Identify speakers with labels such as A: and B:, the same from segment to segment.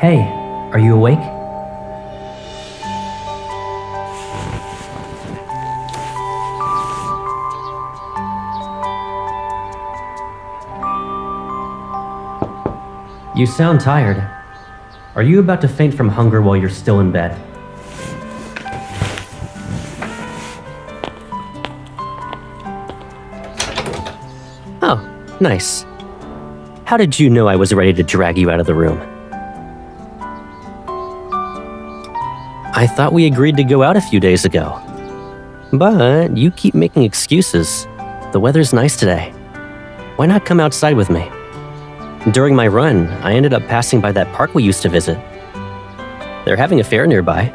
A: Hey, are you awake? You sound tired. Are you about to faint from hunger while you're still in bed? Oh, nice. How did you know I was ready to drag you out of the room? I thought we agreed to go out a few days ago. But you keep making excuses. The weather's nice today. Why not come outside with me? During my run, I ended up passing by that park we used to visit. They're having a fair nearby.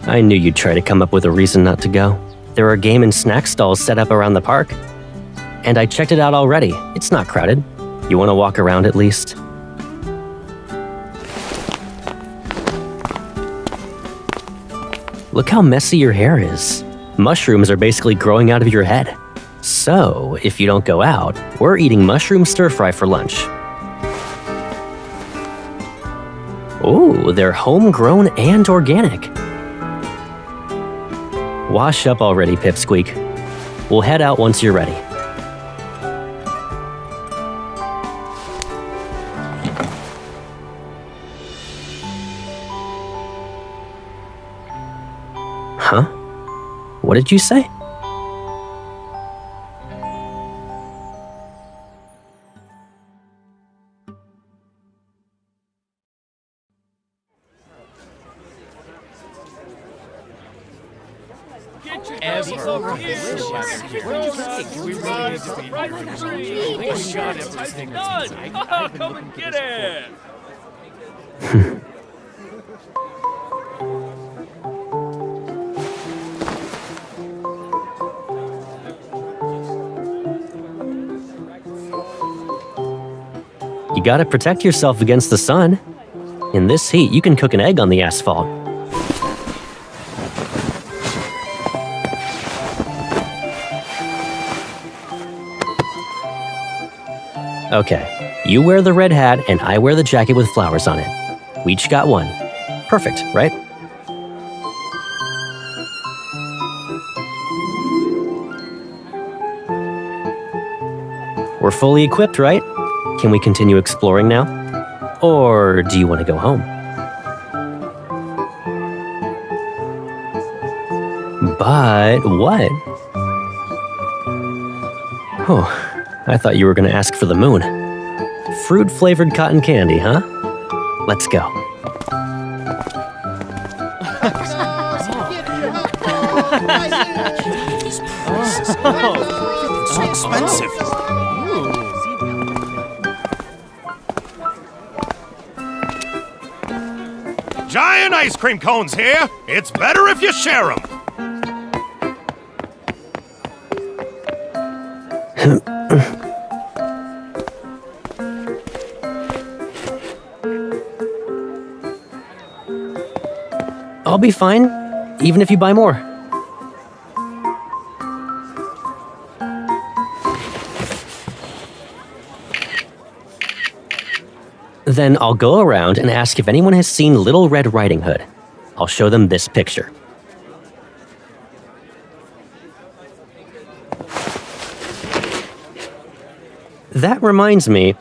A: I knew you'd try to come up with a reason not to go. There are game and snack stalls set up around the park. And I checked it out already. It's not crowded. You want to walk around at least? Look how messy your hair is. Mushrooms are basically growing out of your head. So, if you don't go out, we're eating mushroom stir-fry for lunch. Ooh, they're homegrown and organic. Wash up already, Pipsqueak. We'll head out once you're ready. Huh? What did you say?
B: Come and get it!
A: You gotta protect yourself against the sun. In this heat, you can cook an egg on the asphalt. Okay, you wear the red hat and I wear the jacket with flowers on it. We each got one. Perfect, right? We're fully equipped, right? Can we continue exploring now? Or do you want to go home? But what? Oh, I thought you were going to ask for the moon. Fruit-flavored cotton candy, huh? Let's go.
C: It's so expensive.
D: Giant ice cream cones here. It's better if you share them.
A: I'll be fine, even if you buy more. Then I'll go around and ask if anyone has seen Little Red Riding Hood. I'll show them this picture. That reminds me,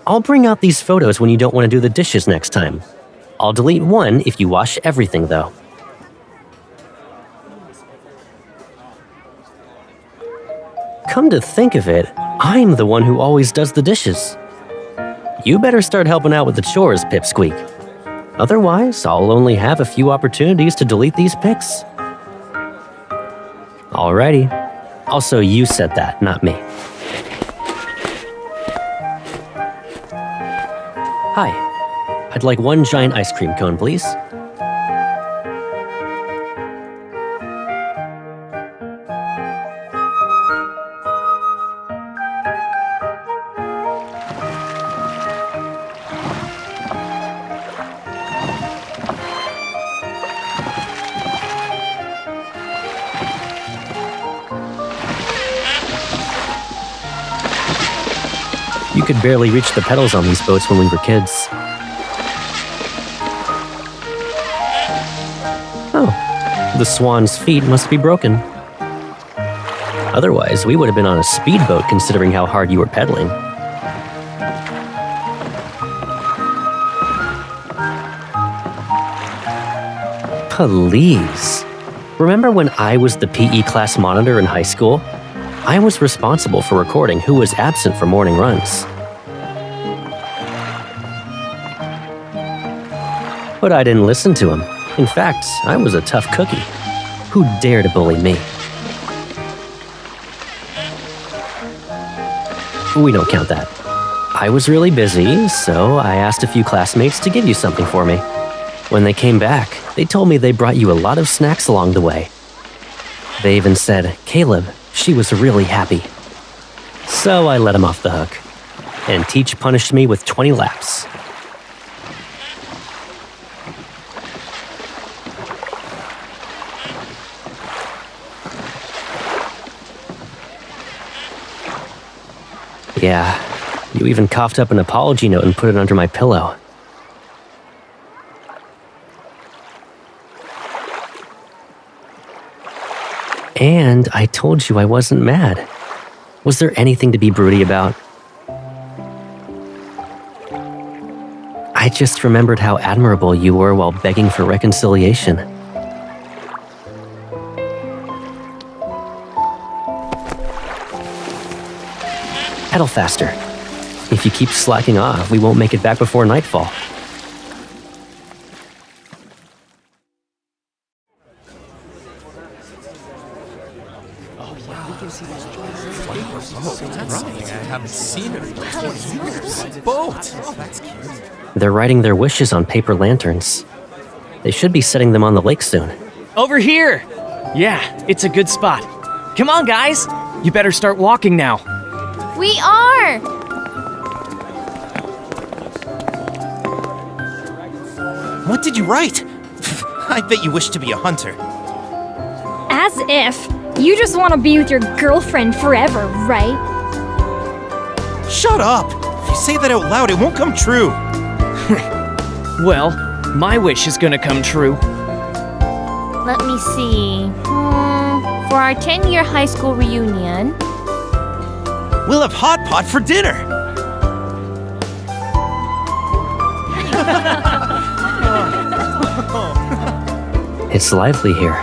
A: I'll bring out these photos when you don't want to do the dishes next time. I'll delete one if you wash everything, though. Come to think of it, I'm the one who always does the dishes. You better start helping out with the chores, Pipsqueak. Otherwise, I'll only have a few opportunities to delete these pics. Alrighty. Also, you said that, not me. Hi. I'd like one giant ice cream cone, please. You could barely reach the pedals on these boats when we were kids. Oh, the swan's feet must be broken. Otherwise, we would have been on a speedboat considering how hard you were pedaling. Please. Remember when I was the PE class monitor in high school? I was responsible for recording who was absent for morning runs. But I didn't listen to him. In fact, I was a tough cookie. Who dared to bully me? We don't count that. I was really busy, so I asked a few classmates to give you something for me. When they came back, they told me they brought you a lot of snacks along the way. They even said, Caleb, she was really happy. So I let him off the hook. And Teach punished me with 20 laps. Yeah, you even coughed up an apology note and put it under my pillow. And I told you I wasn't mad. Was there anything to be broody about? I just remembered how admirable you were while begging for reconciliation. Pedal faster. If you keep slacking off, we won't make it back before nightfall. They're writing their wishes on paper lanterns. They should be setting them on the lake soon.
C: Over here! Yeah, it's a good spot. Come on, guys! You better start walking now.
E: We are!
F: What did you write? I bet you wish to be a hunter.
E: As if. You just want to be with your girlfriend forever, right?
F: Shut up! If you say that out loud, it won't come true.
C: Well, my wish is gonna come true.
E: Let me see. For our 10-year high school reunion...
F: We'll have hot pot for dinner.
A: It's lively here.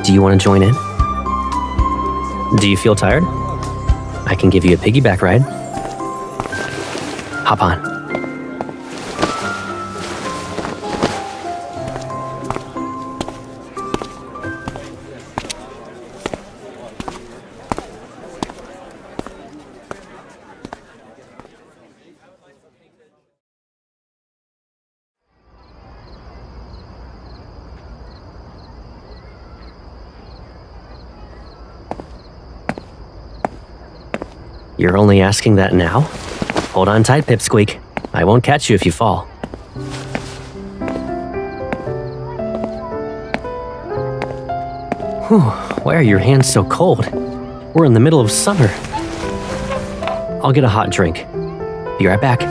A: Do you want to join in? Do you feel tired? I can give you a piggyback ride. Hop on. You're only asking that now? Hold on tight, Pipsqueak. I won't catch you if you fall. Whew, why are your hands so cold? We're in the middle of summer. I'll get a hot drink. Be right back.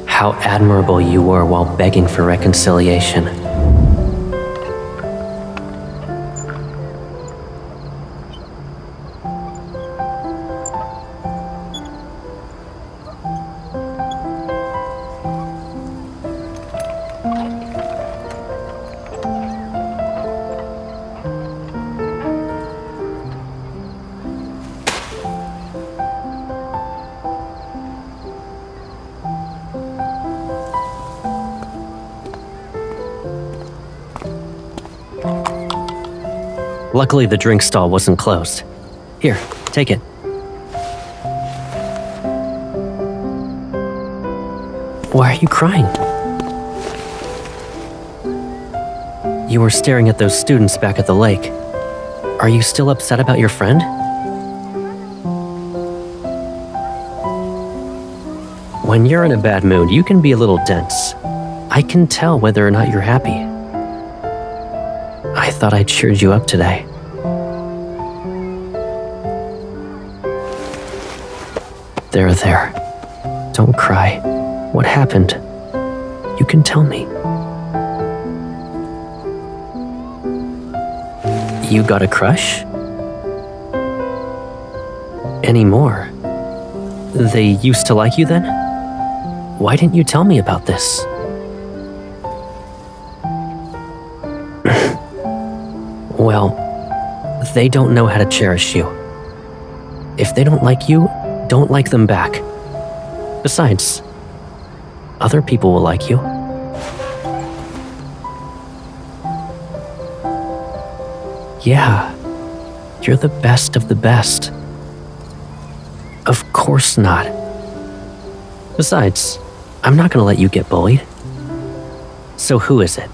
A: How admirable you were while begging for reconciliation. Luckily, the drink stall wasn't closed. Here, take it. Why are you crying? You were staring at those students back at the lake. Are you still upset about your friend? When you're in a bad mood, you can be a little dense. I can tell whether or not you're happy. I thought I cheered you up today. There. Don't cry. What happened? You can tell me. You got a crush? Any more? They used to like you then? Why didn't you tell me about this? Well, they don't know how to cherish you. If they don't like you, don't like them back. Besides, other people will like you. Yeah, you're the best of the best. Of course not. Besides, I'm not gonna let you get bullied. So who is it?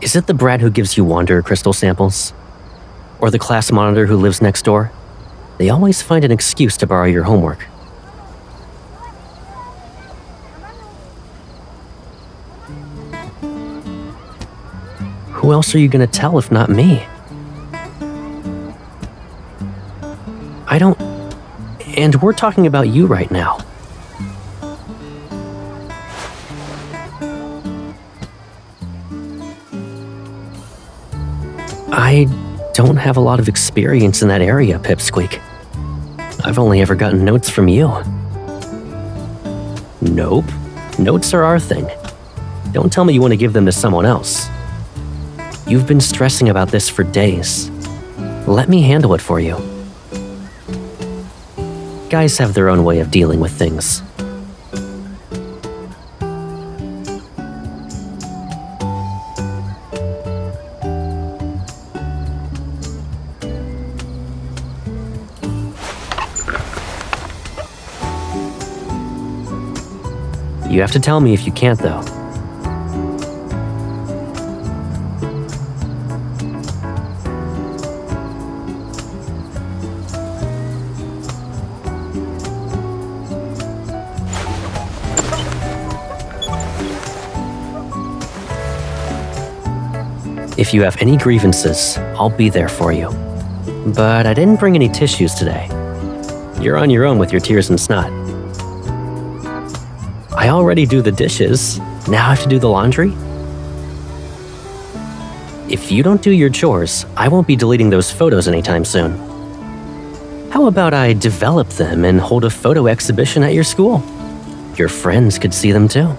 A: Is it the brat who gives you Wanderer crystal samples? Or the class monitor who lives next door? They always find an excuse to borrow your homework. Who else are you gonna tell if not me? I don't... And we're talking about you right now. I don't have a lot of experience in that area, Pipsqueak. I've only ever gotten notes from you. Nope. Notes are our thing. Don't tell me you want to give them to someone else. You've been stressing about this for days. Let me handle it for you. Guys have their own way of dealing with things. You have to tell me if you can't, though. If you have any grievances, I'll be there for you. But I didn't bring any tissues today. You're on your own with your tears and snot. I already do the dishes. Now I have to do the laundry? If you don't do your chores, I won't be deleting those photos anytime soon. How about I develop them and hold a photo exhibition at your school? Your friends could see them too.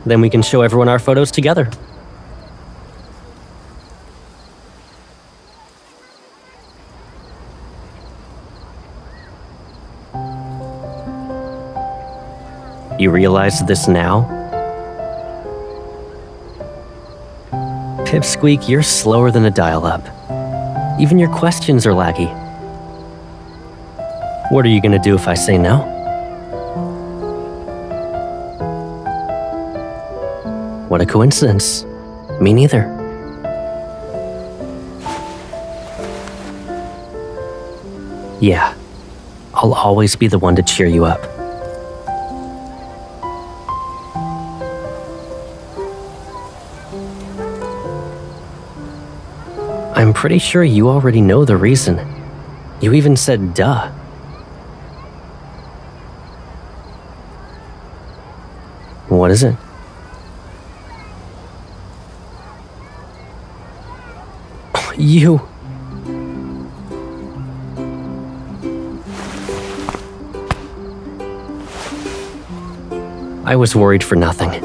A: Then we can show everyone our photos together. You realize this now? Pipsqueak, you're slower than a dial-up. Even your questions are laggy. What are you gonna do if I say no? What a coincidence. Me neither. Yeah, I'll always be the one to cheer you up. I'm pretty sure you already know the reason. You even said duh. What is it? You... I was worried for nothing.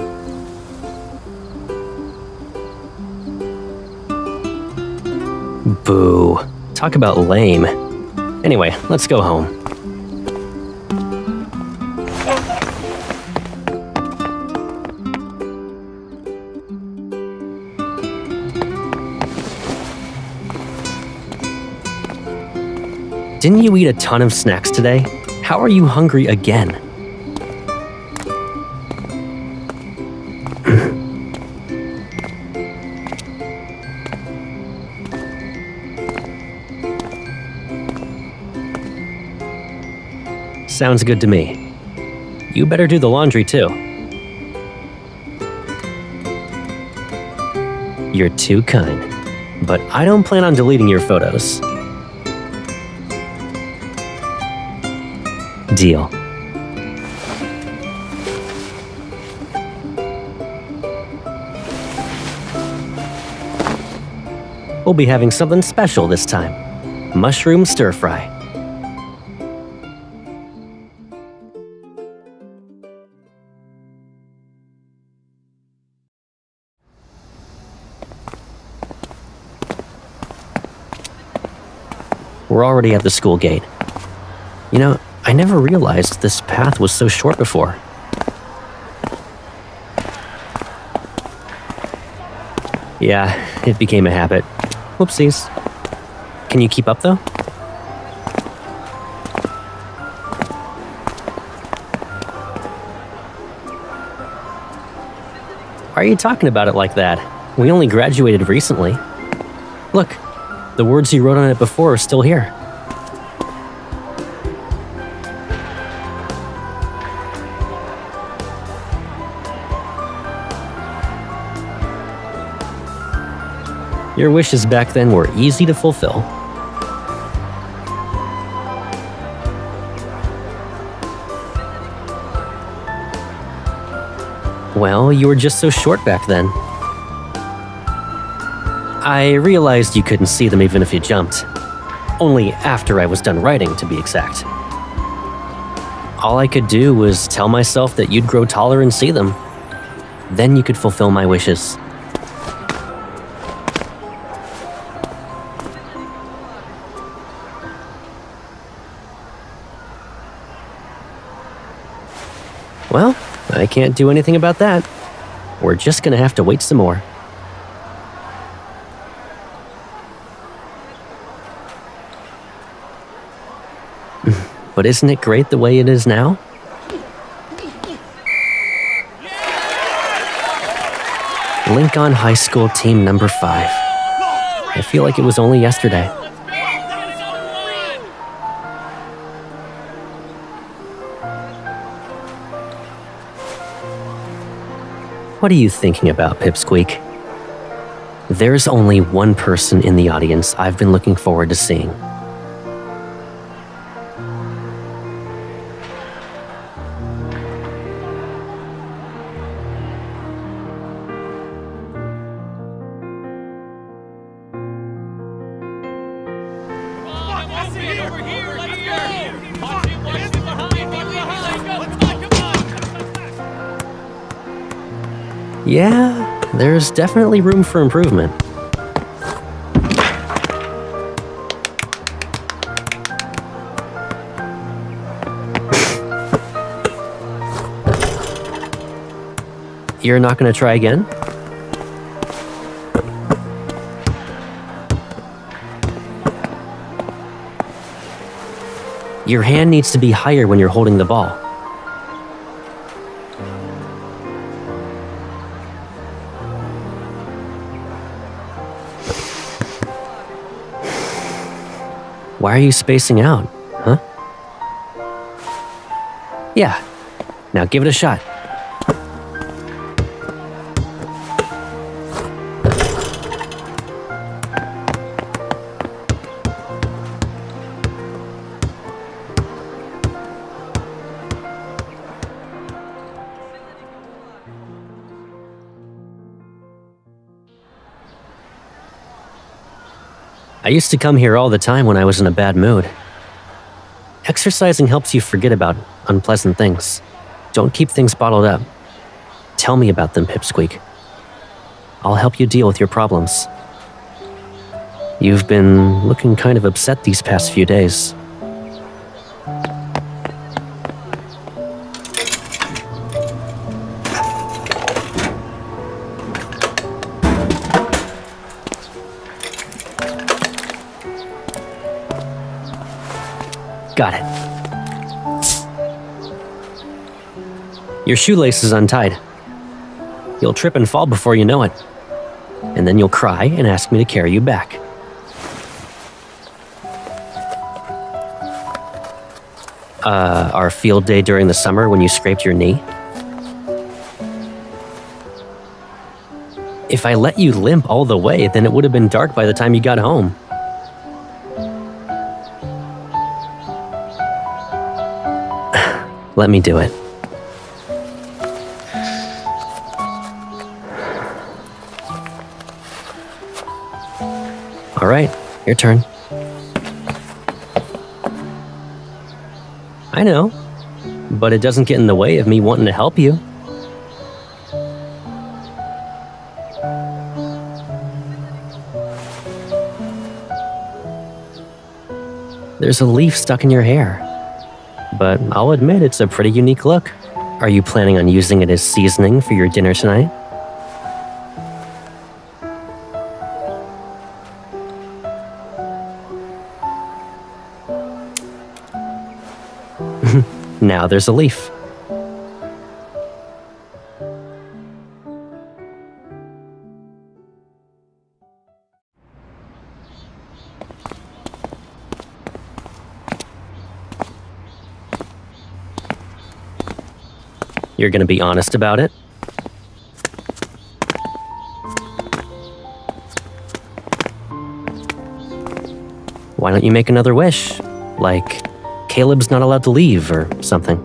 A: Boo. Talk about lame. Anyway, let's go home. Didn't you eat a ton of snacks today? How are you hungry again? Sounds good to me. You better do the laundry too. You're too kind, but I don't plan on deleting your photos. Deal. We'll be having something special this time. Mushroom stir fry. We're already at the school gate. You know, I never realized this path was so short before. Yeah, it became a habit. Whoopsies. Can you keep up though? Why are you talking about it like that? We only graduated recently. Look, the words you wrote on it before are still here. Your wishes back then were easy to fulfill. Well, you were just so short back then. I realized you couldn't see them even if you jumped. Only after I was done writing, to be exact. All I could do was tell myself that you'd grow taller and see them. Then you could fulfill my wishes. Well, I can't do anything about that. We're just gonna have to wait some more. But isn't it great the way it is now? Lincoln High School team number 5. I feel like it was only yesterday. What are you thinking about, Pipsqueak? There's only one person in the audience I've been looking forward to seeing. Yeah, there's definitely room for improvement. You're not gonna try again? Your hand needs to be higher when you're holding the ball. Why are you spacing out, huh? Yeah, now give it a shot. I used to come here all the time when I was in a bad mood. Exercising helps you forget about unpleasant things. Don't keep things bottled up. Tell me about them, Pipsqueak. I'll help you deal with your problems. You've been looking kind of upset these past few days. Got it. Your shoelace is untied. You'll trip and fall before you know it. And then you'll cry and ask me to carry you back. Our field day during the summer when you scraped your knee? If I let you limp all the way, then it would have been dark by the time you got home. Let me do it. All right, your turn. I know, but it doesn't get in the way of me wanting to help you. There's a leaf stuck in your hair, but I'll admit it's a pretty unique look. Are you planning on using it as seasoning for your dinner tonight? Now there's a leaf. You're gonna be honest about it? Why don't you make another wish? Like, Caleb's not allowed to leave or something.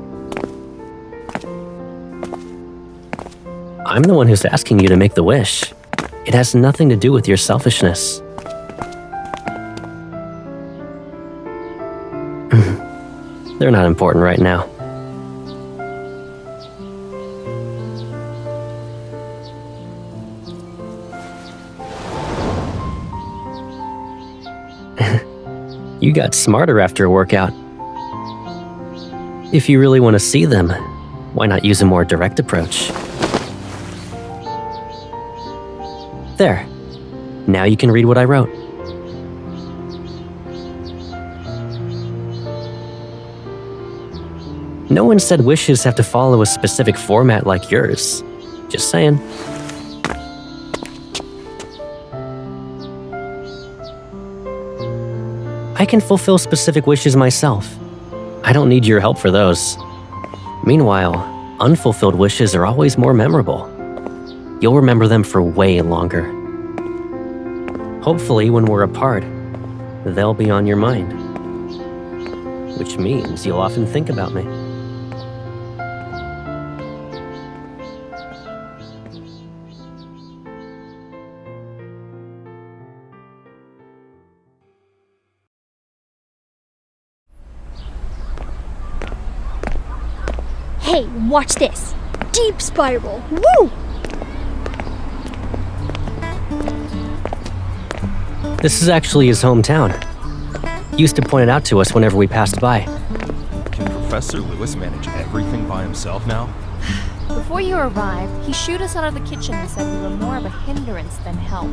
A: I'm the one who's asking you to make the wish. It has nothing to do with your selfishness. They're not important right now. You got smarter after a workout. If you really want to see them, why not use a more direct approach? There. Now you can read what I wrote. No one said wishes have to follow a specific format like yours. Just saying. I can fulfill specific wishes myself. I don't need your help for those. Meanwhile, unfulfilled wishes are always more memorable. You'll remember them for way longer. Hopefully, when we're apart, they'll be on your mind. Which means you'll often think about me.
G: Hey, watch this. Deep spiral. Woo!
A: This is actually his hometown. He used to point it out to us whenever we passed by.
F: Can Professor Lewis manage everything by himself now?
E: Before you arrived, he shooed us out of the kitchen and said we were more of a hindrance than help.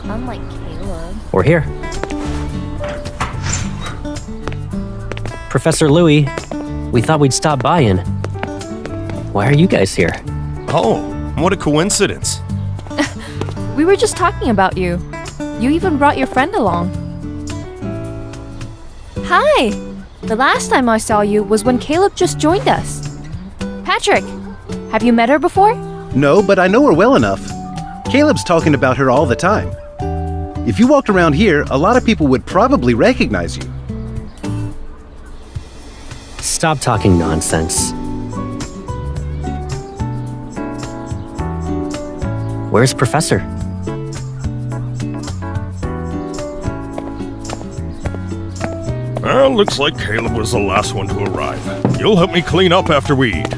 E: Unlike Caleb.
A: We're here. Professor Louis, we thought we'd stop by and... Why are you guys here?
F: Oh, what a coincidence.
E: We were just talking about you. You even brought your friend along. Hi! The last time I saw you was when Caleb just joined us. Patrick, have you met her before?
H: No, but I know her well enough. Caleb's talking about her all the time. If you walked around here, a lot of people would probably recognize you.
A: Stop talking nonsense. Where's Professor?
D: Well, looks like Caleb was the last one to arrive. You'll help me clean up after we eat.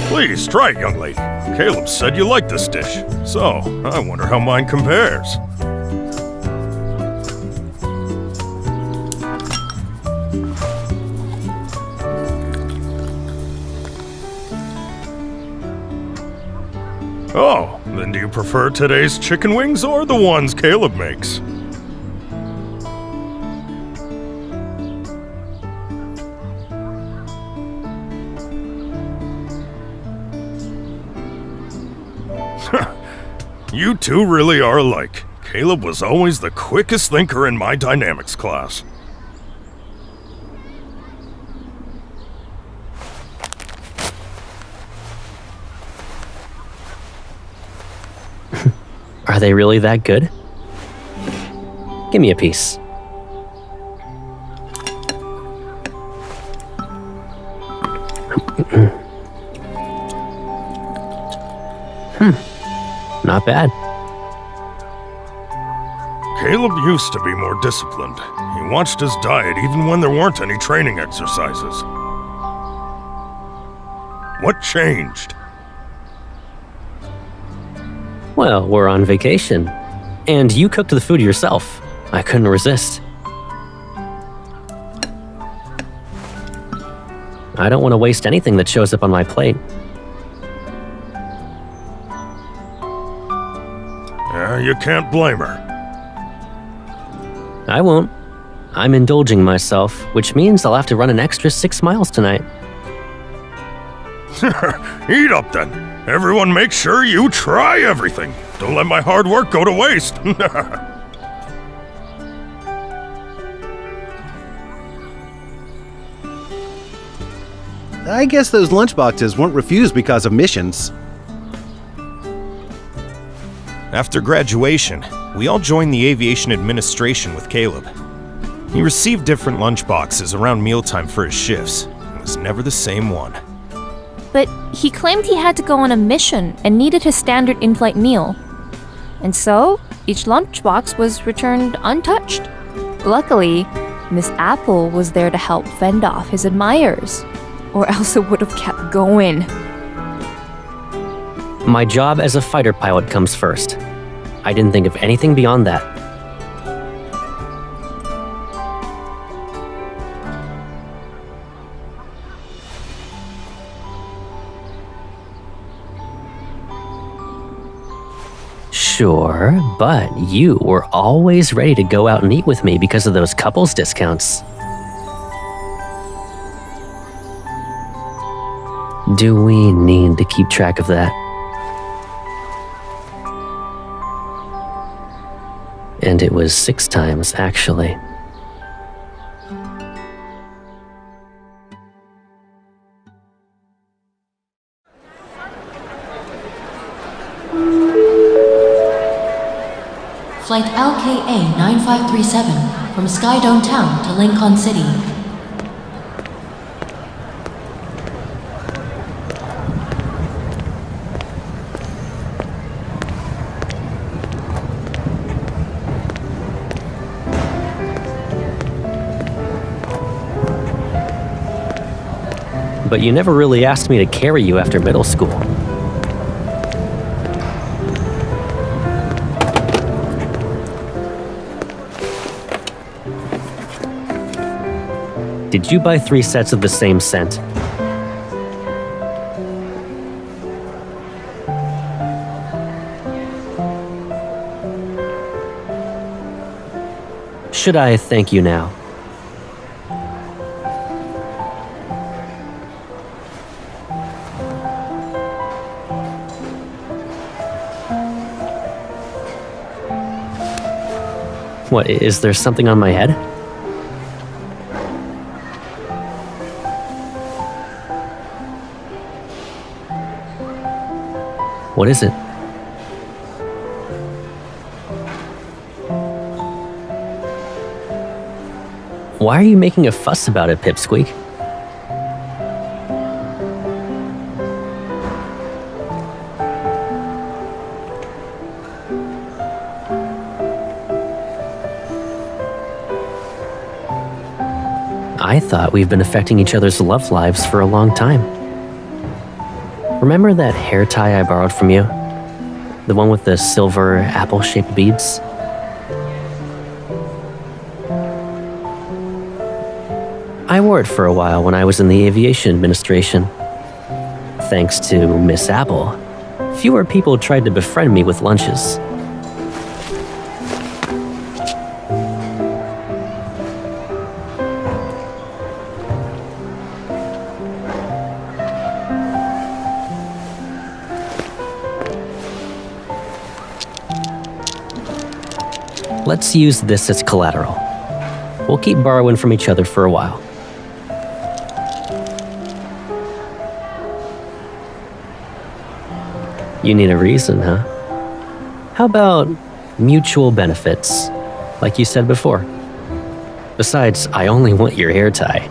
D: Please, try it, young lady. Caleb said you liked this dish, so I wonder how mine compares. Oh, then do you prefer today's chicken wings or the ones Caleb makes? You two really are alike. Caleb was always the quickest thinker in my dynamics class.
A: Are they really that good? Give me a piece. Not bad.
D: Caleb used to be more disciplined. He watched his diet even when there weren't any training exercises. What changed?
A: Well, we're on vacation. And you cooked the food yourself. I couldn't resist. I don't want to waste anything that shows up on my plate.
D: You can't blame her.
A: I won't. I'm indulging myself, which means I'll have to run an extra 6 miles tonight.
D: Eat up then. Everyone make sure you try everything. Don't let my hard work go to waste.
H: I guess those lunchboxes weren't refused because of missions.
F: After graduation, we all joined the aviation administration with Caleb. He received different lunchboxes around mealtime for his shifts. It was never the same one.
E: But he claimed he had to go on a mission and needed his standard in-flight meal. And so, each lunchbox was returned untouched. Luckily, Miss Apple was there to help fend off his admirers, or else it would have kept going.
A: My job as a fighter pilot comes first. I didn't think of anything beyond that. Sure, but you were always ready to go out and eat with me because of those couples discounts. Do we need to keep track of that? And it was 6 times, actually.
I: Flight LKA 9537 from Skydome Town to Lincoln City.
A: But you never really asked me to carry you after middle school. Did you buy 3 sets of the same scent? Should I thank you now? What, is there something on my head? What is it? Why are you making a fuss about it, Pipsqueak? I thought we've been affecting each other's love lives for a long time. Remember that hair tie I borrowed from you? The one with the silver apple-shaped beads? I wore it for a while when I was in the aviation administration. Thanks to Miss Apple, fewer people tried to befriend me with lunches. let's use this as collateral. We'll keep borrowing from each other for a while. You need a reason, huh? How about mutual benefits, like you said before? Besides, I only want your hair tie.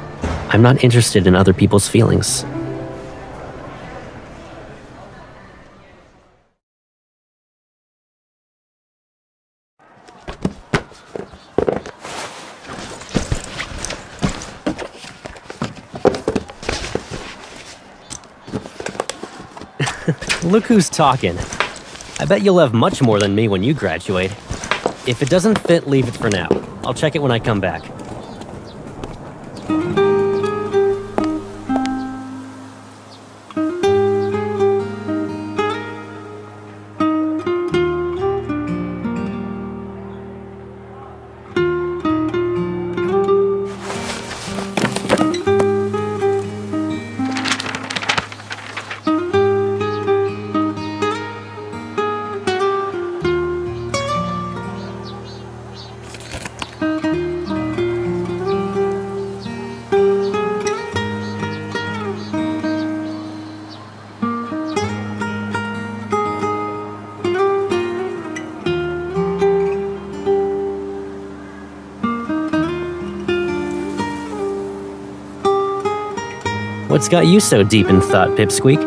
A: I'm not interested in other people's feelings. Look who's talking. I bet you'll have much more than me when you graduate. If it doesn't fit, leave it for now. I'll check it when I come back. What's got you so deep in thought, Pipsqueak?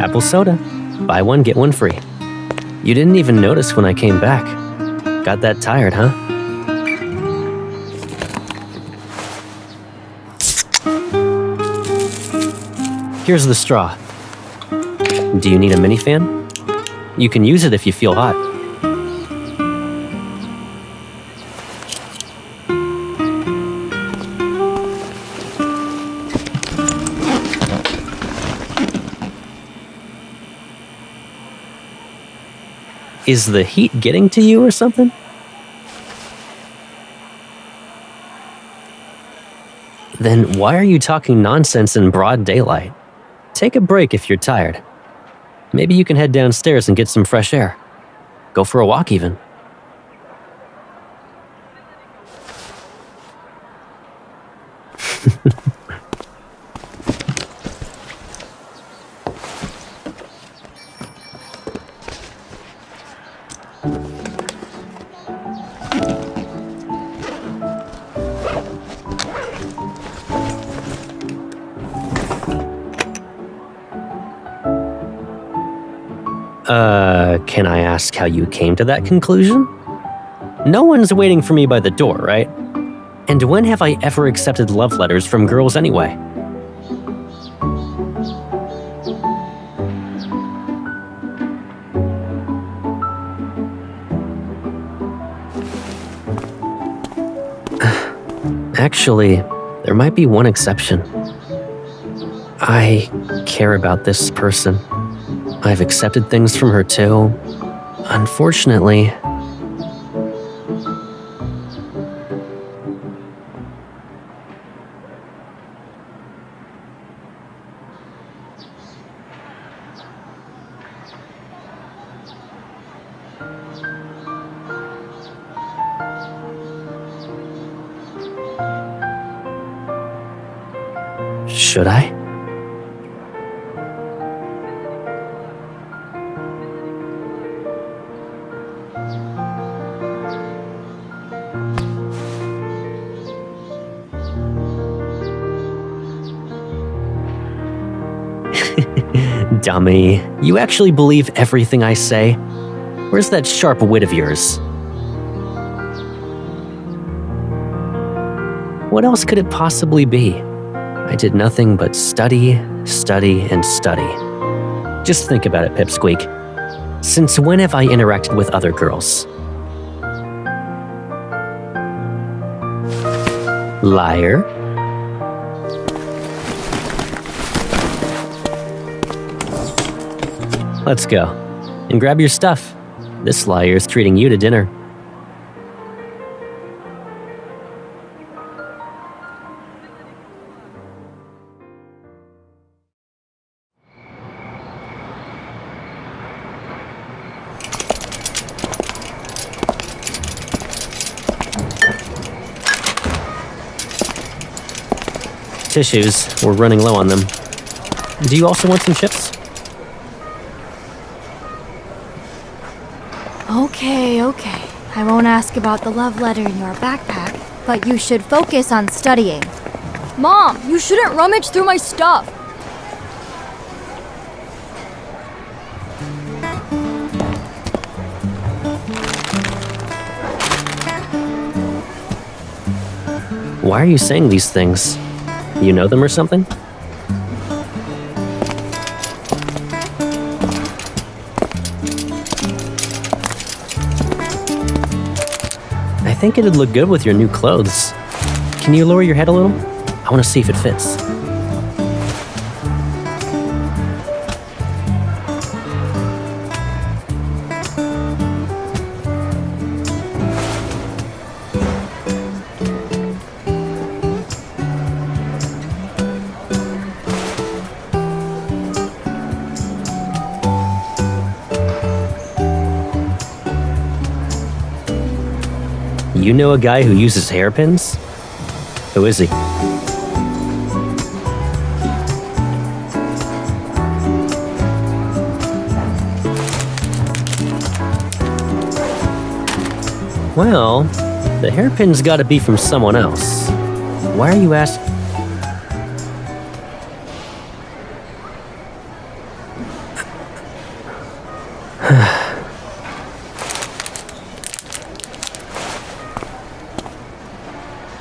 A: Apple soda. Buy one, get one free. You didn't even notice when I came back. Got that tired, huh? Here's the straw. Do you need a mini fan? You can use it if you feel hot. Is the heat getting to you or something? Then why are you talking nonsense in broad daylight? Take a break if you're tired. Maybe you can head downstairs and get some fresh air. Go for a walk even. Can I ask how you came to that conclusion? No one's waiting for me by the door, right? And when have I ever accepted love letters from girls anyway? Actually, there might be one exception. I care about this person. I've accepted things from her too. Unfortunately, should I? Dummy, you actually believe everything I say? Where's that sharp wit of yours? What else could it possibly be? I did nothing but study, study, and study. Just think about it, Pipsqueak. Since when have I interacted with other girls? Liar. Let's go. And grab your stuff. This liar's treating you to dinner. Tissues, we're running low on them. Do you also want some chips?
G: Okay. I won't ask about the love letter in your backpack, but you should focus on studying. Mom, you shouldn't rummage through my stuff.
A: Why are you saying these things? You know them or something? I think it'd look good with your new clothes. Can you lower your head a little? I want to see if it fits. You know a guy who uses hairpins? Who is he? Well, the hairpin's gotta be from someone else. Why are you asking?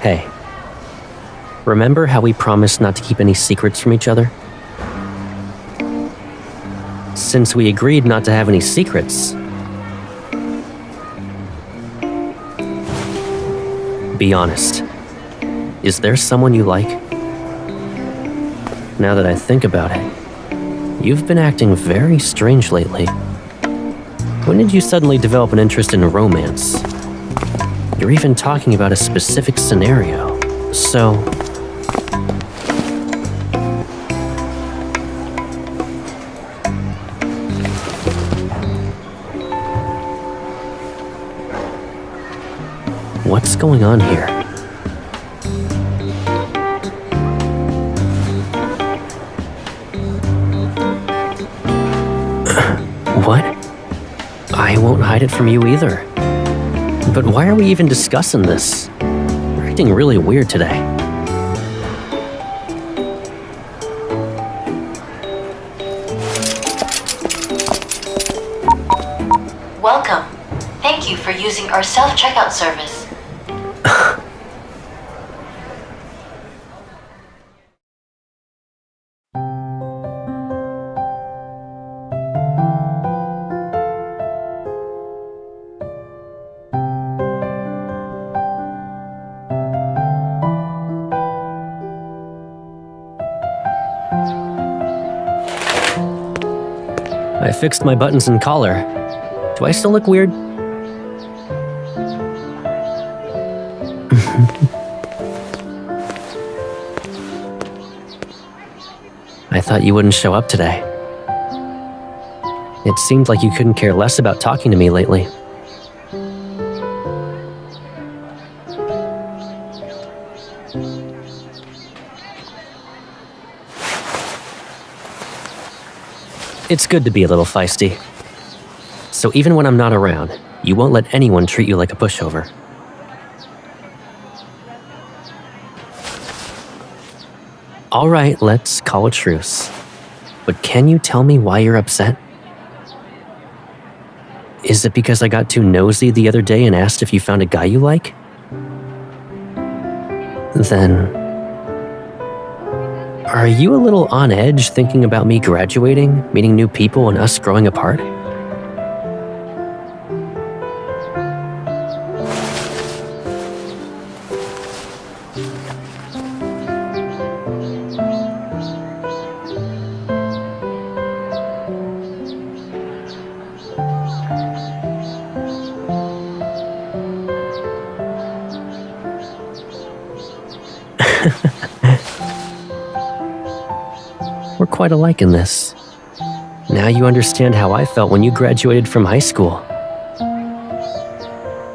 A: Hey, remember how we promised not to keep any secrets from each other? Since we agreed not to have any secrets, be honest. Is there someone you like? Now that I think about it, you've been acting very strange lately. When did you suddenly develop an interest in romance? You're even talking about a specific scenario. So... what's going on here? What? I won't hide it from you either. But why are we even discussing this? You're acting really weird today.
I: Welcome. Thank you for using our self-checkout service.
A: I fixed my buttons and collar. Do I still look weird? I thought you wouldn't show up today. It seemed like you couldn't care less about talking to me lately. It's good to be a little feisty. So even when I'm not around, you won't let anyone treat you like a pushover. All right, let's call a truce. But can you tell me why you're upset? Is it because I got too nosy the other day and asked if you found a guy you like? Then... are you a little on edge thinking about me graduating, meeting new people, and us growing apart? We're quite alike in this. Now you understand how I felt when you graduated from high school.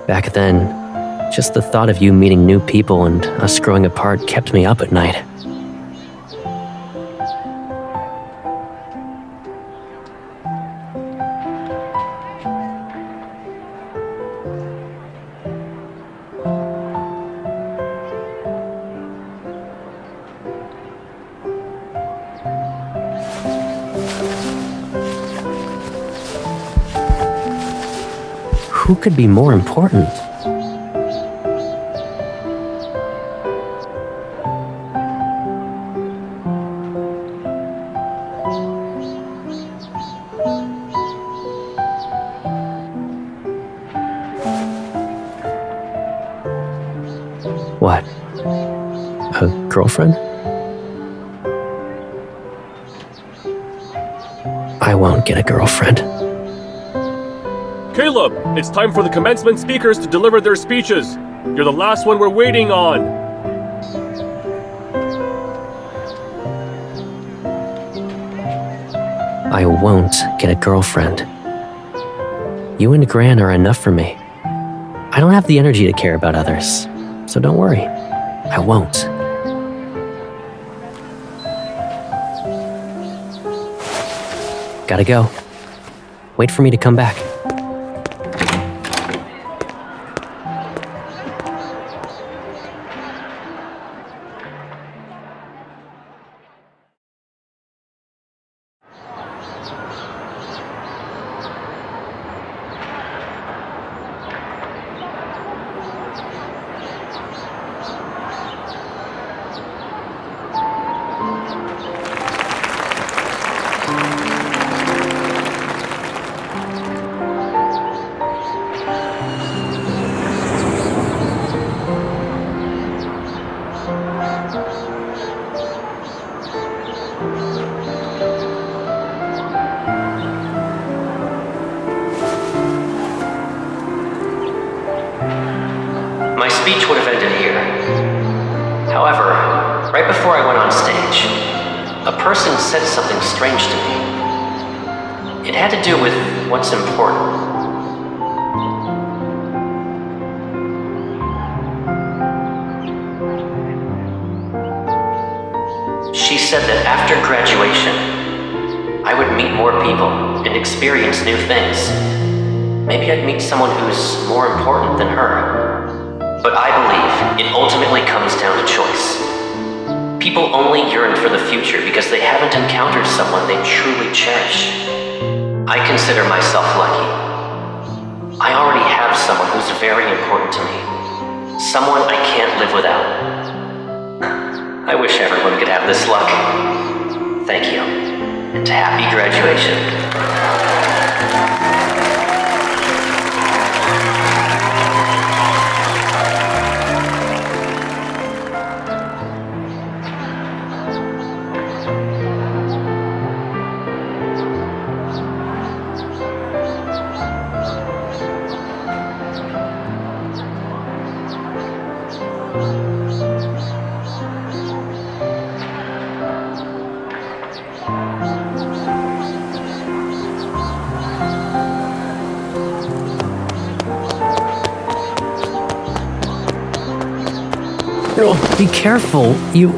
A: Back then, just the thought of you meeting new people and us growing apart kept me up at night. who could be more important? What? A girlfriend? I won't get a girlfriend.
B: Caleb, it's time for the commencement speakers to deliver their speeches. You're the last one we're waiting on.
A: I won't get a girlfriend. You and Gran are enough for me. I don't have the energy to care about others, so don't worry. I won't. Gotta go. Wait for me to come back. My speech would have ended here. However, right before I went on stage, a person said something strange to me. It had to do with what's important. She said that after graduation, I would meet more people and experience new things. Maybe I'd meet someone who's more important than her. But I believe it ultimately comes down to choice. People only yearn for the future because they haven't encountered someone they truly cherish. I consider myself lucky. I already have someone who's very important to me. Someone I can't live without. I wish everyone could have this luck. Thank you, and happy graduation. Oh, be careful, you...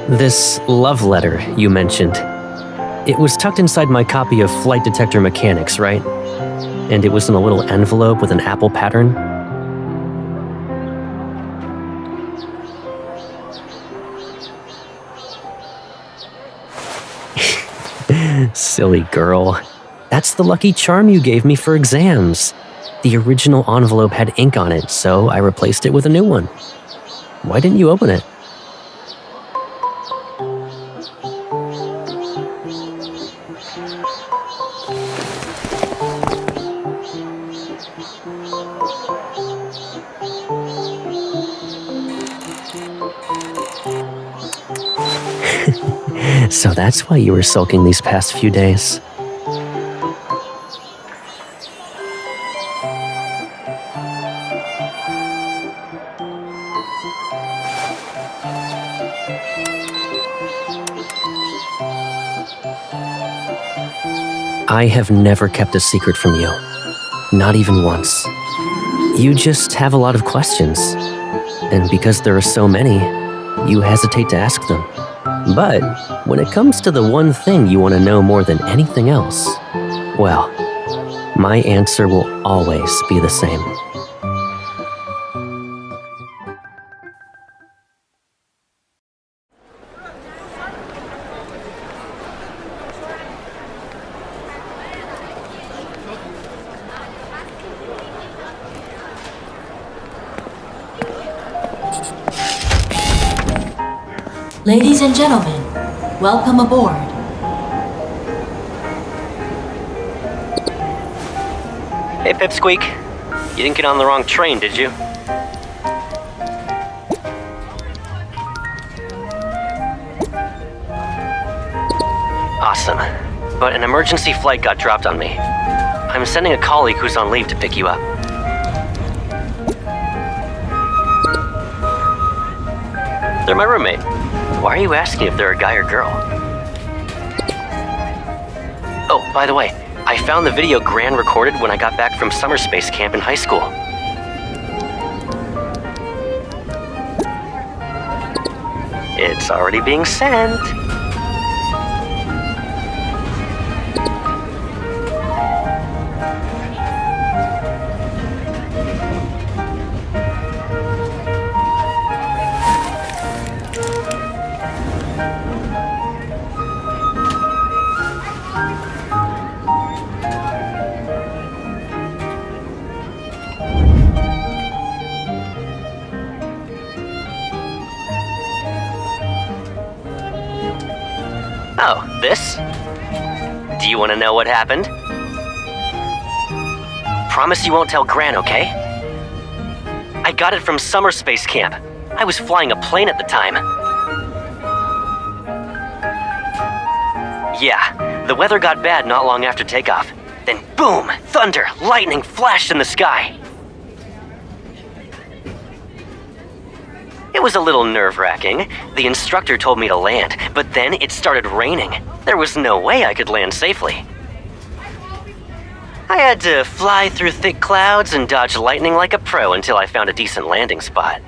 A: This love letter you mentioned. It was tucked inside my copy of Flight Detector Mechanics, right? And it was in a little envelope with an apple pattern. Silly girl. That's the lucky charm you gave me for exams. The original envelope had ink on it, so I replaced it with a new one. Why didn't you open it? So that's why you were sulking these past few days. I have never kept a secret from you. Not even once. You just have a lot of questions. And because there are so many, you hesitate to ask them. But when it comes to the one thing you want to know more than anything else, well, my answer will always be the same.
I: Ladies and gentlemen, welcome aboard.
A: Hey, Pipsqueak. You didn't get on the wrong train, did you? Awesome. But an emergency flight got dropped on me. I'm sending a colleague who's on leave to pick you up. They're my roommate. Why are you asking if they're a guy or girl? Oh, by the way, I found the video Gran recorded when I got back from summer space camp in high school. It's already being sent. Oh, this? Do you want to know what happened? Promise you won't tell Gran, okay? I got it from summer space camp. I was flying a plane at the time. Yeah, the weather got bad not long after takeoff. Then boom, thunder, lightning flashed in the sky. It was a little nerve-wracking. The instructor told me to land, but then it started raining. There was no way I could land safely. I had to fly through thick clouds and dodge lightning like a pro until I found a decent landing spot.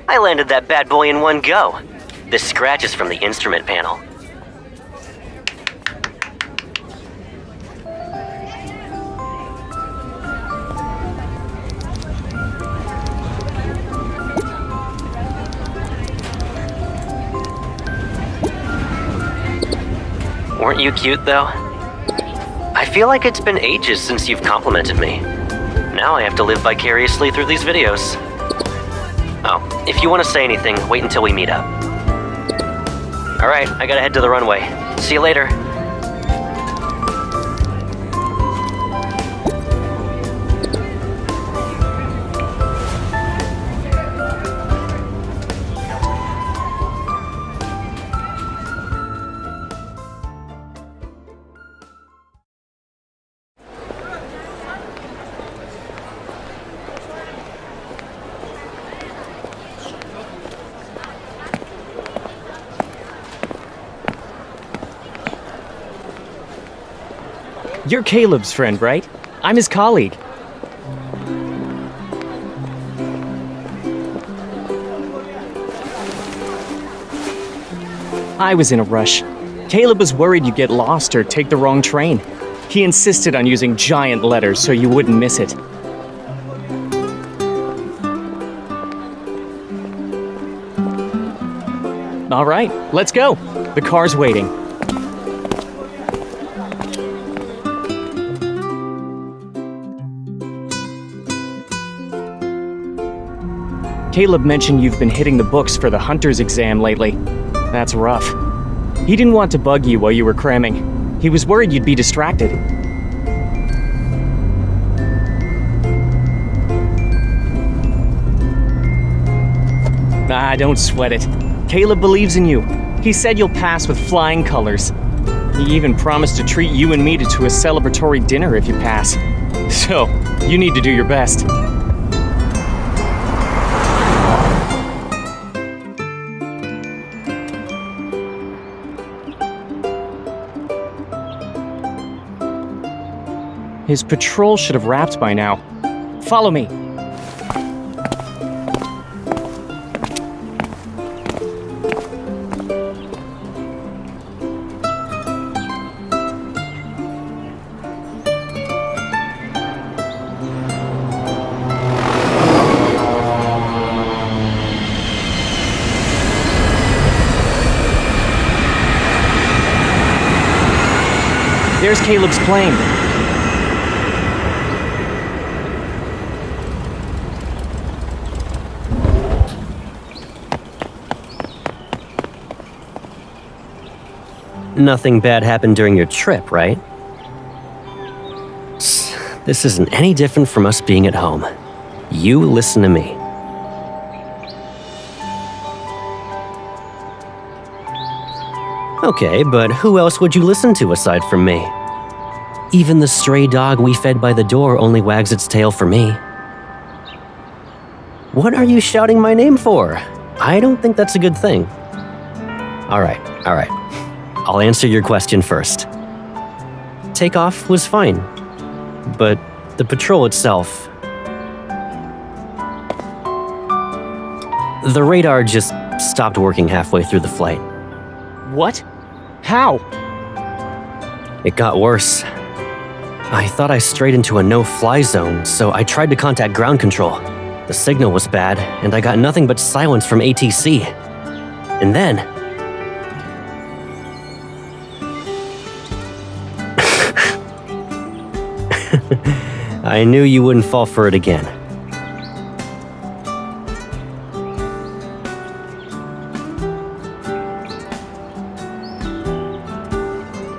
A: I landed that bad boy in one go. The scratches from the instrument panel. Weren't you cute, though? I feel like it's been ages since you've complimented me. Now I have to live vicariously through these videos. Oh, if you want to say anything, wait until we meet up. Alright, I gotta head to the runway. See you later.
C: You're Caleb's friend, right? I'm his colleague. I was in a rush. Caleb was worried you'd get lost or take the wrong train. He insisted on using giant letters so you wouldn't miss it. All right, let's go. The car's waiting. Caleb mentioned you've been hitting the books for the hunter's exam lately. That's rough. He didn't want to bug you while you were cramming. He was worried you'd be distracted. Ah, don't sweat it. Caleb believes in you. He said you'll pass with flying colors. He even promised to treat you and me to a celebratory dinner if you pass. So, you need to do your best. His patrol should have wrapped by now. Follow me. There's Caleb's plane.
A: Nothing bad happened during your trip, right? This isn't any different from us being at home. You listen to me. Okay, but who else would you listen to aside from me? Even the stray dog we fed by the door only wags its tail for me. What are you shouting my name for? I don't think that's a good thing. All right. I'll answer your question first. Takeoff was fine, but the patrol itself... The radar just stopped working halfway through the flight.
C: What? How?
A: It got worse. I thought I strayed into a no-fly zone, so I tried to contact ground control. The signal was bad, and I got nothing but silence from ATC. And then... I knew you wouldn't fall for it again.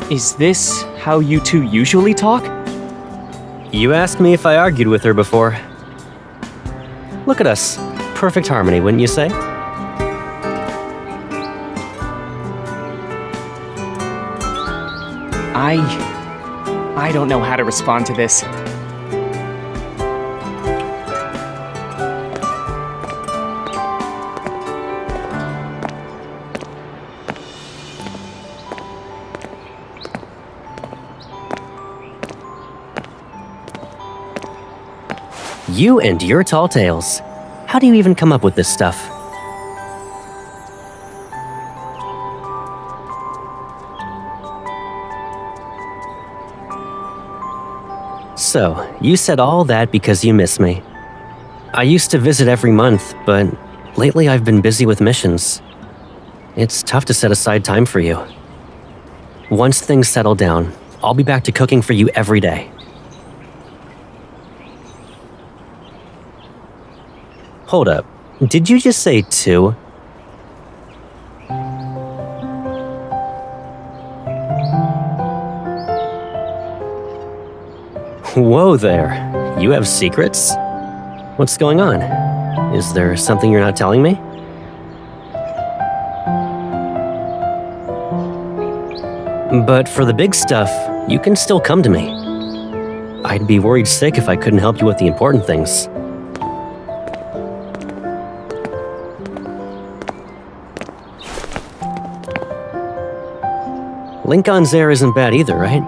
C: Is this how you two usually talk?
A: You asked me if I argued with her before. Look at us. Perfect harmony, wouldn't you say?
C: I don't know how to respond to this.
A: You and your tall tales. How do you even come up with this stuff? So, you said all that because you miss me. I used to visit every month, but lately I've been busy with missions. It's tough to set aside time for you. Once things settle down, I'll be back to cooking for you every day. Hold up. Did you just say 2? Whoa there. You have secrets? What's going on? Is there something you're not telling me? But for the big stuff, you can still come to me. I'd be worried sick if I couldn't help you with the important things. Lincoln's air isn't bad either, right?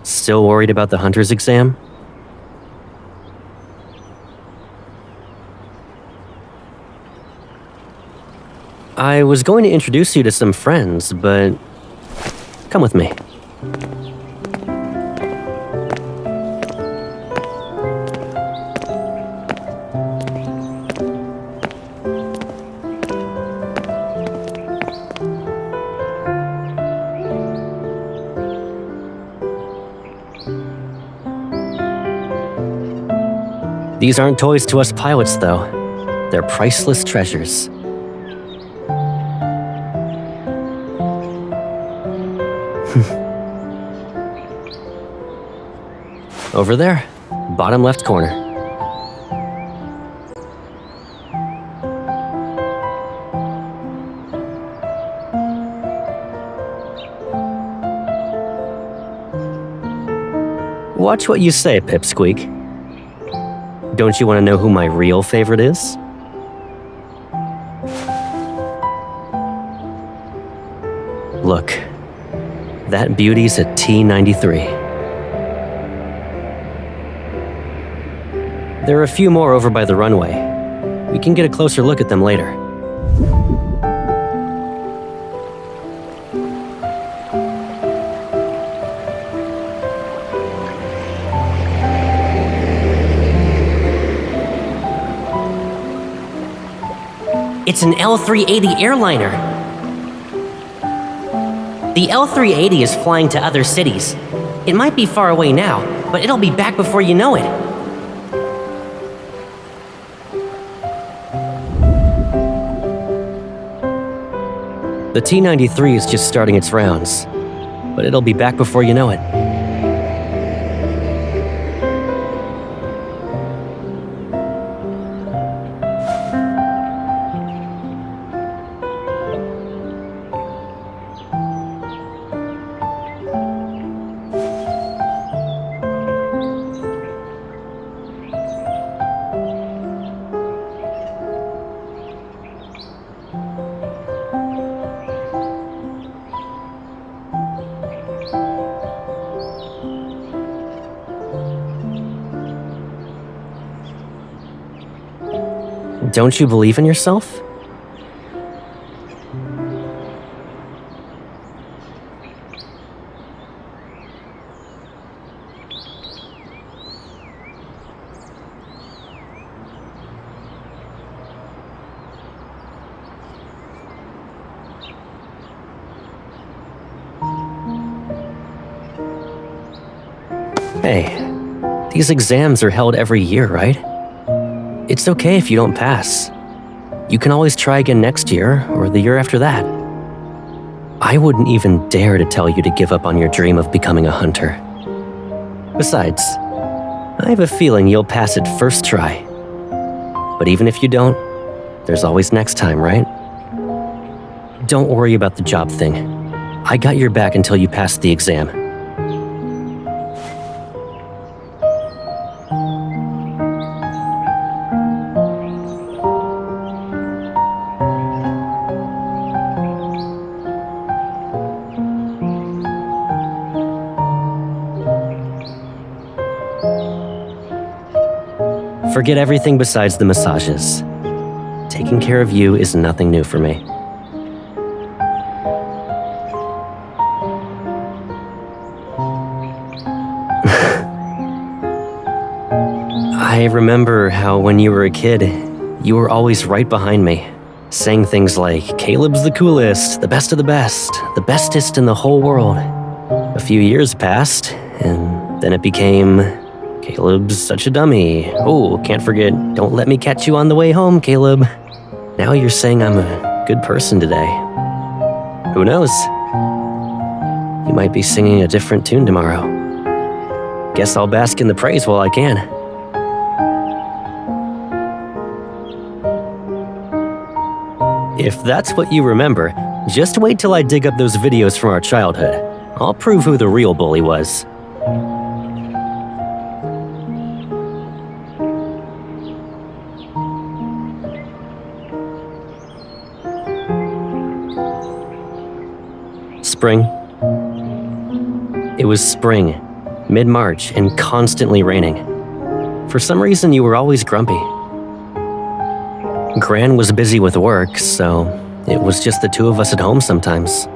A: Still worried about the hunter's exam? I was going to introduce you to some friends, but come with me. These aren't toys to us pilots, though. They're priceless treasures. Over there, bottom left corner. Watch what you say, Pipsqueak. Don't you want to know who my real favorite is? Look, that beauty's a T93. There are a few more over by the runway. We can get a closer look at them later.
J: It's an L-380 airliner. The L-380 is flying to other cities. It might be far away now, but it'll be back before you know it.
A: The T-93 is just starting its rounds, but it'll be back before you know it. Don't you believe in yourself? Hey, these exams are held every year, right? It's okay if you don't pass. You can always try again next year or the year after that. I wouldn't even dare to tell you to give up on your dream of becoming a hunter. Besides, I have a feeling you'll pass it first try. But even if you don't, there's always next time, right? Don't worry about the job thing. I got your back until you pass the exam. Forget everything besides the massages. Taking care of you is nothing new for me. I remember how when you were a kid, you were always right behind me, saying things like, "Caleb's the coolest, the best of the best, the bestest in the whole world." A few years passed, and then it became, "Caleb's such a dummy. Oh, can't forget, don't let me catch you on the way home, Caleb." Now you're saying I'm a good person today. Who knows? You might be singing a different tune tomorrow. Guess I'll bask in the praise while I can. If that's what you remember, just wait till I dig up those videos from our childhood. I'll prove who the real bully was. Spring. It was spring, mid-March, and constantly raining. For some reason, you were always grumpy. Gran was busy with work, so it was just the two of us at home sometimes.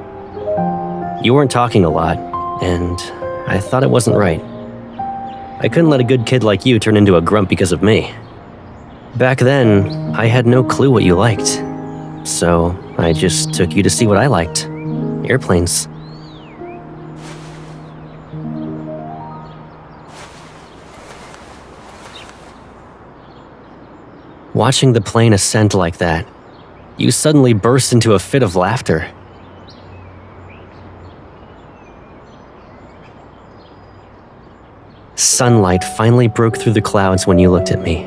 A: You weren't talking a lot, and I thought it wasn't right. I couldn't let a good kid like you turn into a grump because of me. Back then, I had no clue what you liked, so I just took you to see what I liked. Airplanes. Watching the plane ascend like that, you suddenly burst into a fit of laughter. Sunlight finally broke through the clouds when you looked at me.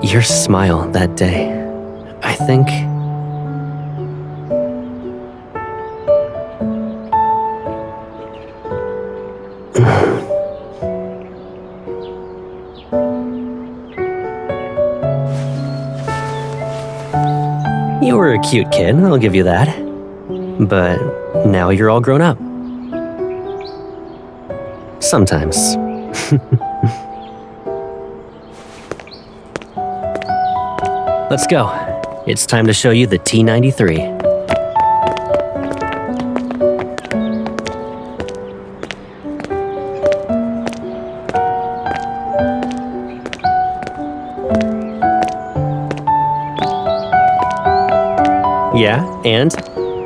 A: Your smile that day, I think... You were a cute kid, I'll give you that. But now you're all grown up. Sometimes. Let's go. It's time to show you the T-93. Yeah, and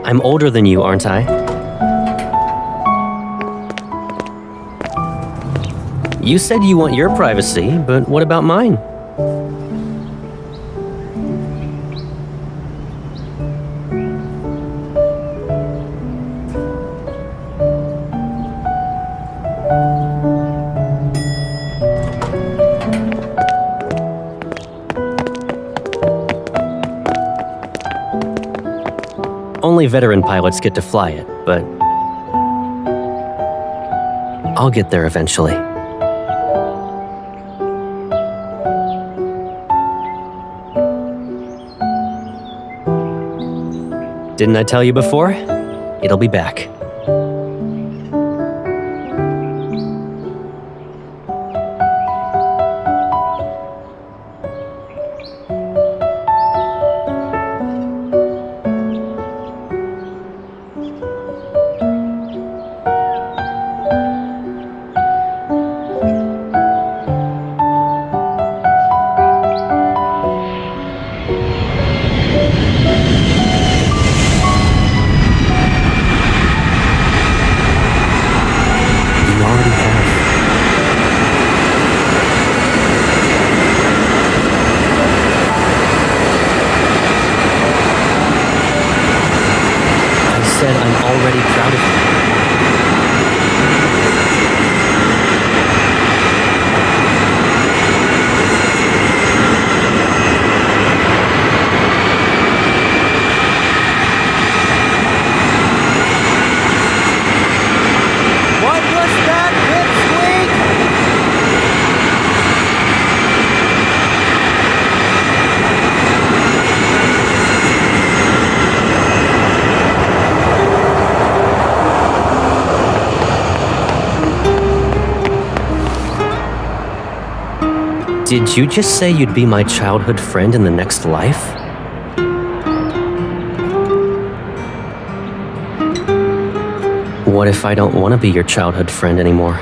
A: I'm older than you, aren't I? You said you want your privacy, but what about mine? Only veteran pilots get to fly it, but I'll get there eventually. Didn't I tell you before? It'll be back. I'm already proud of you.
J: What was that,
A: Did you just say you'd be my childhood friend in the next life? What if I don't want to be your childhood friend anymore?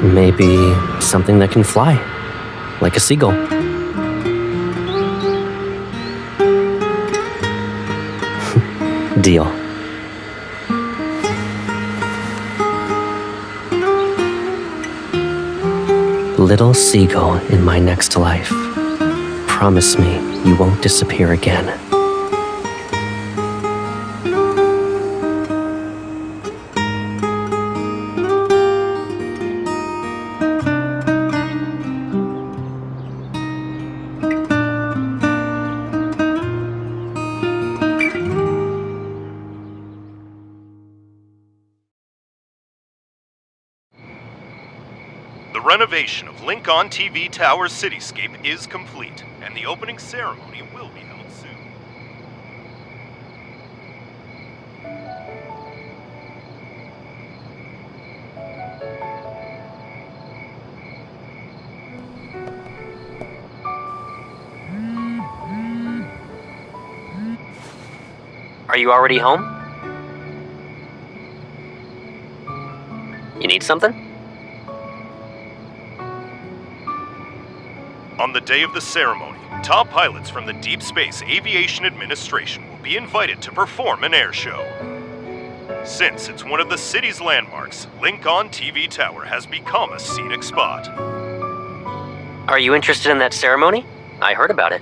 A: Maybe something that can fly, like a seagull. Deal. Little seagull in my next life. Promise me you won't disappear again.
F: The renovation of Link-On TV Tower's cityscape is complete, and the opening ceremony will be held soon.
A: Are you already home? You need something?
F: On the day of the ceremony, top pilots from the Deepspace Aviation Administration will be invited to perform an air show. Since it's one of the city's landmarks, Link-On TV Tower has become a scenic spot.
A: Are you interested in that ceremony? I heard about it.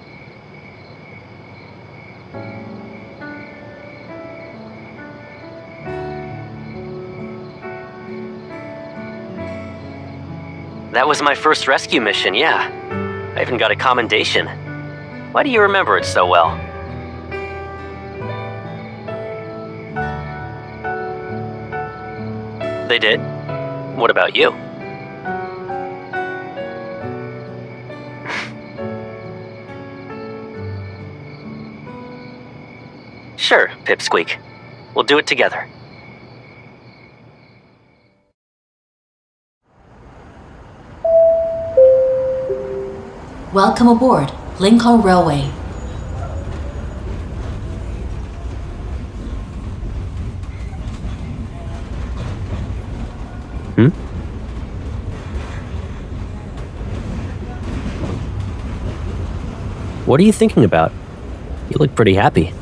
A: That was my first rescue mission, yeah. I even got a commendation. Why do you remember it so well? They did? What about you? Sure, Pipsqueak. We'll do it together.
I: Welcome aboard Lincoln Railway.
A: What are you thinking about? You look pretty happy.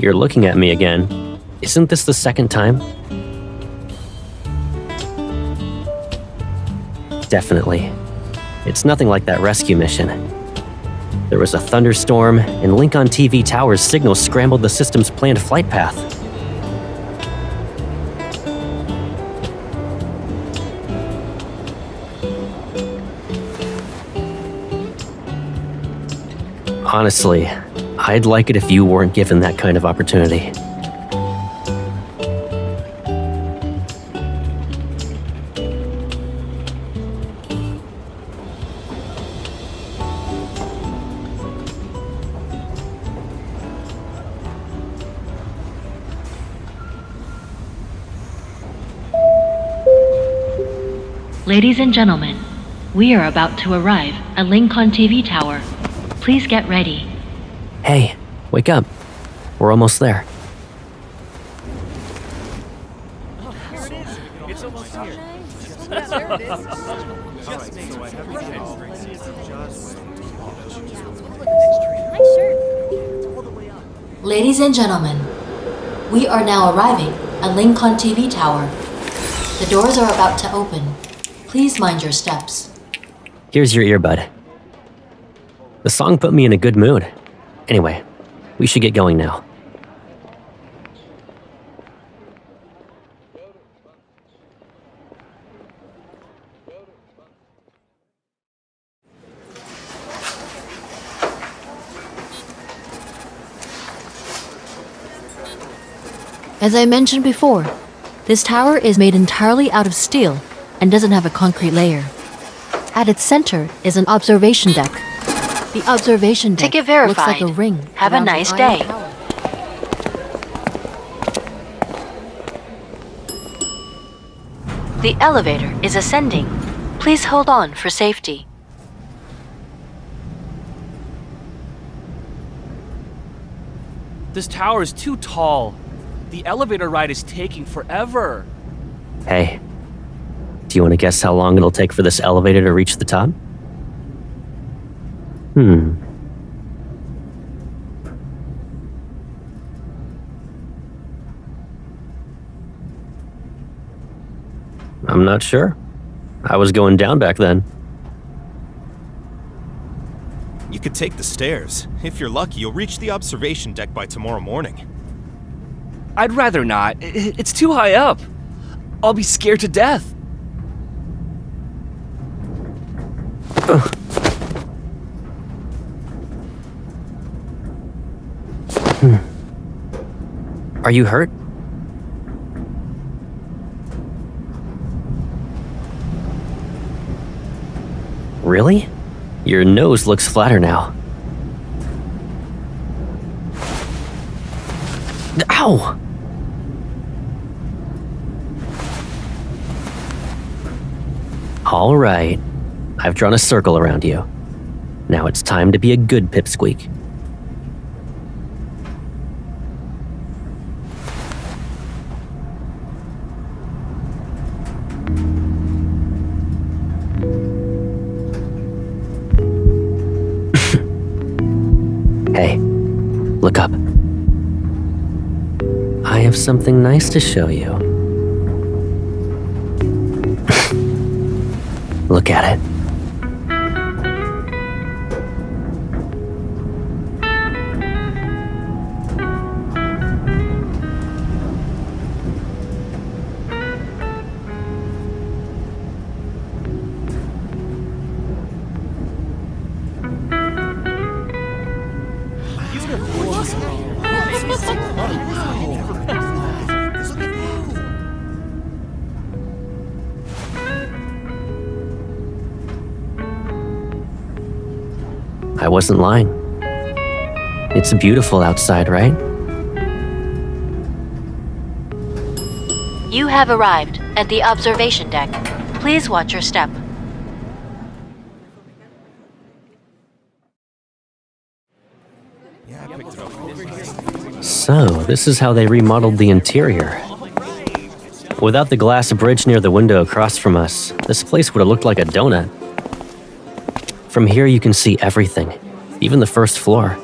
A: You're looking at me again. Isn't this the second time? Definitely. It's nothing like that rescue mission. There was a thunderstorm, and Lincoln TV Tower's signal scrambled the system's planned flight path. Honestly, I'd like it if you weren't given that kind of opportunity.
I: Ladies and gentlemen, we are about to arrive at Lincoln TV Tower. Please get ready.
A: Hey, wake up. We're almost there.
I: Ladies and gentlemen, we are now arriving at Lincoln TV Tower. The doors are about to open. Please mind your steps.
A: Here's your earbud. The song put me in a good mood. Anyway, we should get going now.
I: As I mentioned before, this tower is made entirely out of steel and doesn't have a concrete layer. At its center is an observation deck. The observation deck
K: Ticket
I: looks
K: verified.
I: like a ring.
K: Have a
I: around the
K: nice
I: iron
K: day.
I: tower.
K: The elevator is ascending. Please hold on for safety.
L: This tower is too tall. The elevator ride is taking forever.
A: Hey, do you want to guess how long it'll take for this elevator to reach the top? I'm not sure. I was going down back then.
M: You could take the stairs. If you're lucky, you'll reach the observation deck by tomorrow morning.
L: I'd rather not. It's too high up. I'll be scared to death.
A: Are you hurt? Really? Your nose looks flatter now. Ow! All right. I've drawn a circle around you. Now it's time to be a good pipsqueak. Look up. I have something nice to show you. Look at it. I wasn't lying. It's beautiful outside, right?
K: You have arrived at the observation deck. Please watch your step.
A: So, this is how they remodeled the interior. Without the glass bridge near the window across from us, this place would have looked like a donut. From here you can see everything, even the first floor.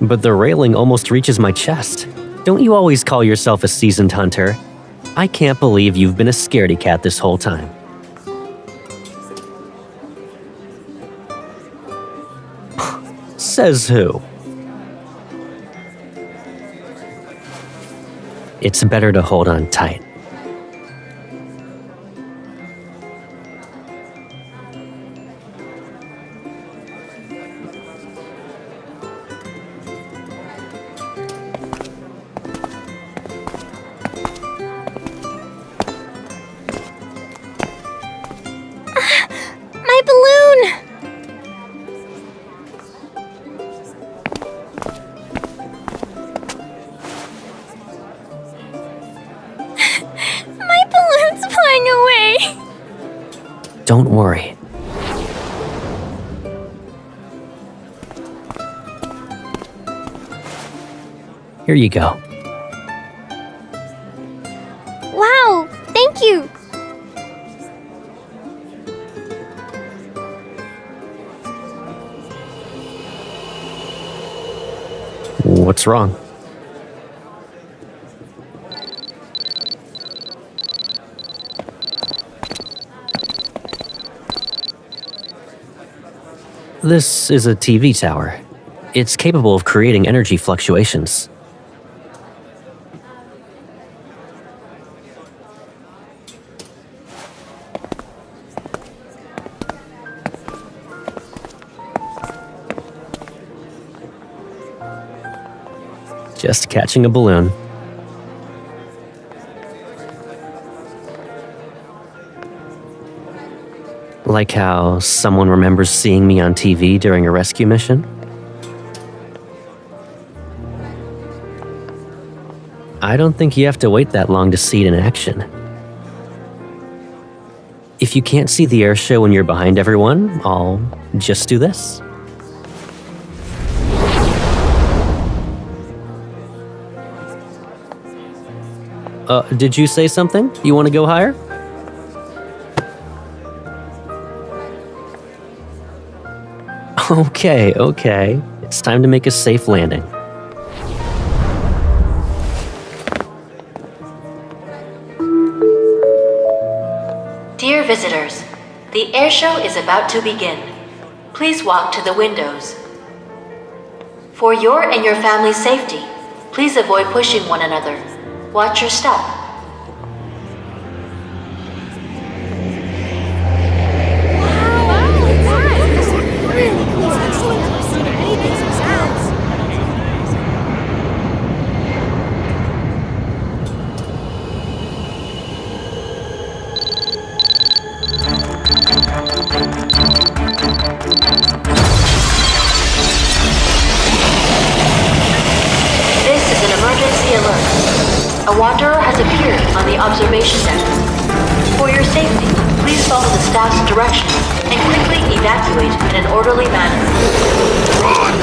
A: But the railing almost reaches my chest. Don't you always call yourself a seasoned hunter? I can't believe you've been a scaredy cat this whole time. Says who? It's better to hold on tight.
G: My balloon! My balloon's flying away!
A: Don't worry. Here you go.
G: Wow, thank you!
A: What's wrong? This is a TV tower. It's capable of creating energy fluctuations. Just catching a balloon. Like how someone remembers seeing me on TV during a rescue mission? I don't think you have to wait that long to see it in action. If you can't see the air show when you're behind everyone, I'll just do this. Did you say something? You want to go higher? Okay. It's time to make a safe landing.
K: Dear visitors, the airshow is about to begin. Please walk to the windows. For your and your family's safety, please avoid pushing one another. Watch your step. This is an emergency alert. A wanderer has appeared on the observation deck. For your safety, please follow the staff's directions and quickly evacuate in an orderly manner. Run!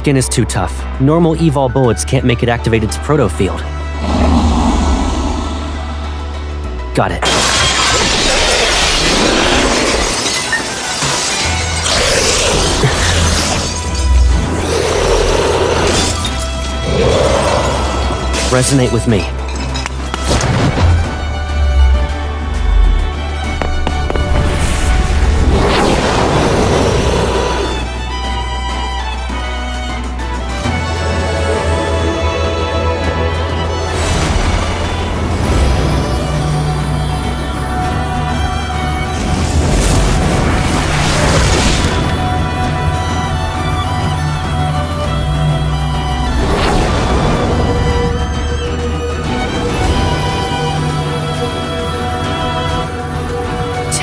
A: skin is too tough. Normal evol bullets can't make it activate its proto field. Got it. Resonate with me.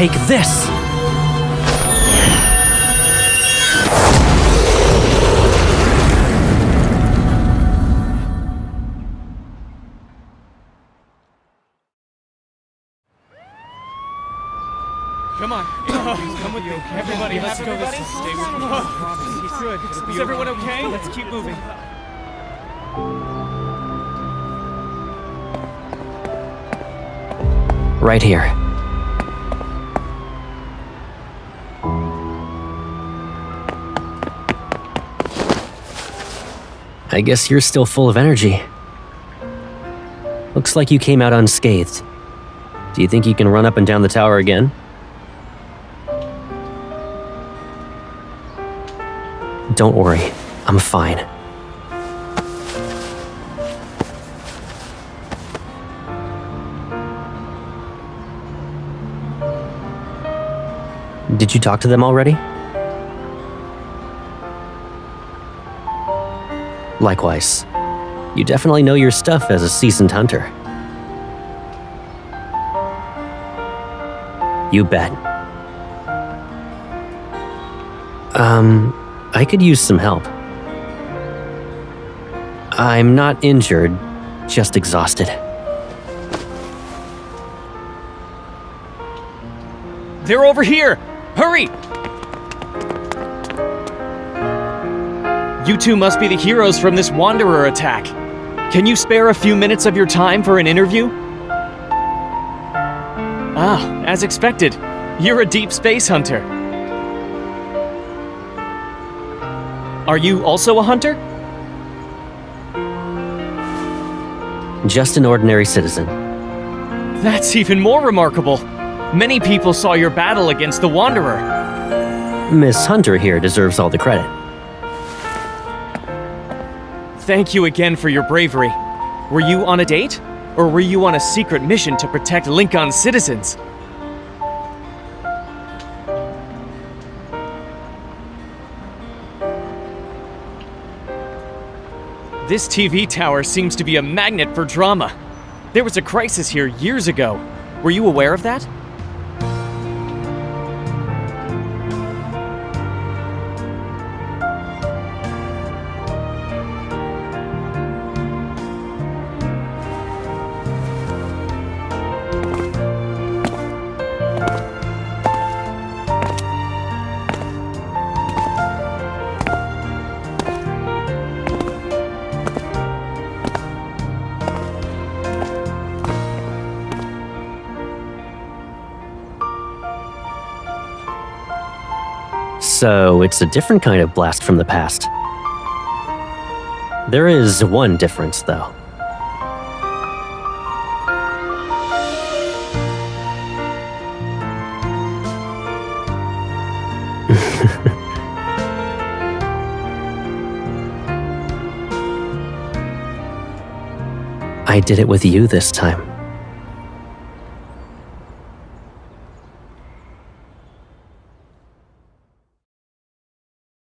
A: Take this!
L: Come on. Come with me. Everybody, let's go this way. Stay with me. He's good. Is everyone okay? Let's keep moving.
A: Right here. I guess you're still full of energy. Looks like you came out unscathed. Do you think you can run up and down the tower again? Don't worry, I'm fine. Did you talk to them already? Likewise. You definitely know your stuff as a seasoned hunter. You bet. I could use some help. I'm not injured, just exhausted.
C: They're over here! Hurry! You two must be the heroes from this Wanderer attack. Can you spare a few minutes of your time for an interview? Ah, as expected, you're a deep space hunter. Are you also a hunter?
A: Just an ordinary citizen.
C: That's even more remarkable. Many people saw your battle against the Wanderer.
A: Miss Hunter here deserves all the credit.
C: Thank you again for your bravery. Were you on a date? Or were you on a secret mission to protect Lincoln's citizens? This TV tower seems to be a magnet for drama. There was a crisis here years ago. Were you aware of that?
A: So it's a different kind of blast from the past. There is one difference, though. I did it with you this time.